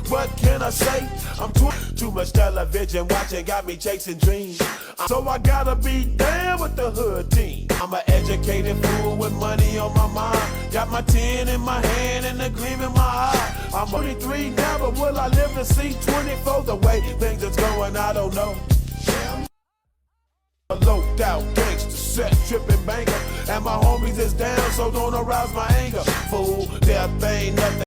What can I say? I'm too much television watching got me chasing dreams. So I gotta be down with the hood team. I'm an educated fool with money on my mind. Got my 10 in my hand and a gleam in my eye. I'm 23 now, but will I live to see 24? The way things is going, I don't know. A loped out gangster, set tripping banker, and my homies is down, so don't arouse my anger. Fool, death ain't nothing.